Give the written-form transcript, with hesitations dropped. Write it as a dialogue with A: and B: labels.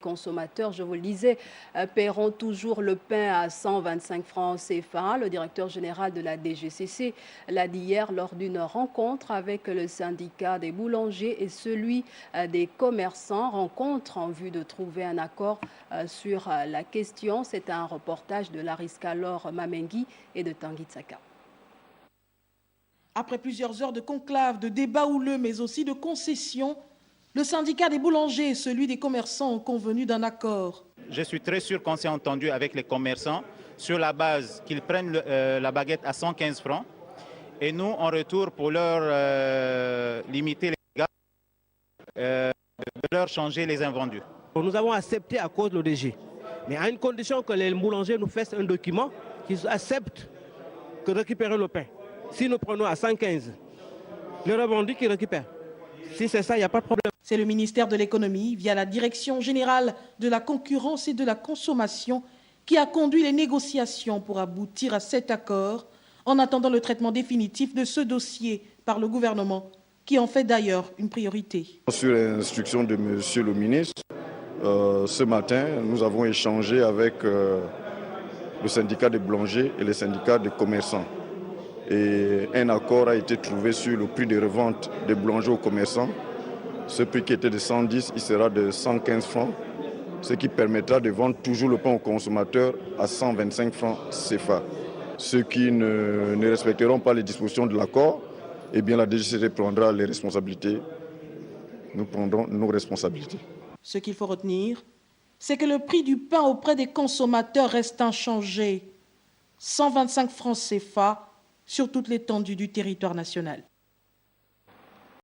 A: Consommateurs, je vous le disais, paieront toujours le pain à 125 francs CFA. Le directeur général de la DGCC l'a dit hier lors d'une rencontre avec le syndicat des boulangers et celui des commerçants. Rencontre en vue de trouver un accord sur la question. C'est un reportage de Lariska Laure Mamengi et de Tanguy Tsaka.
B: Après plusieurs heures de conclave, de débats houleux, mais aussi de concessions, le syndicat des boulangers et celui des commerçants ont convenu d'un accord.
C: Je suis très sûr qu'on s'est entendu avec les commerçants sur la base qu'ils prennent la baguette à 115 francs et nous, en retour, pour leur limiter les dégâts, de leur changer les invendus.
D: Nous avons accepté à cause de l'ODG, mais à une condition que les boulangers nous fassent un document qu'ils acceptent de récupérer le pain. Si nous prenons à 115, le revendu qu'ils récupèrent. Si c'est ça, il n'y a pas de problème.
B: C'est le ministère de l'économie, via la Direction générale de la concurrence et de la consommation, qui a conduit les négociations pour aboutir à cet accord, en attendant le traitement définitif de ce dossier par le gouvernement, qui en fait d'ailleurs une priorité.
E: Sur l'instruction de Monsieur le ministre, ce matin, nous avons échangé avec le syndicat des boulangers et les syndicats des commerçants. Et un accord a été trouvé sur le prix de revente des boulangers aux commerçants. Ce prix qui était de 110, il sera de 115 francs, ce qui permettra de vendre toujours le pain aux consommateurs à 125 francs CFA. Ceux qui ne respecteront pas les dispositions de l'accord, eh bien la DGCC prendra les responsabilités. Nous prendrons nos responsabilités.
B: Ce qu'il faut retenir, c'est que le prix du pain auprès des consommateurs reste inchangé. 125 francs CFA sur toute l'étendue du territoire national.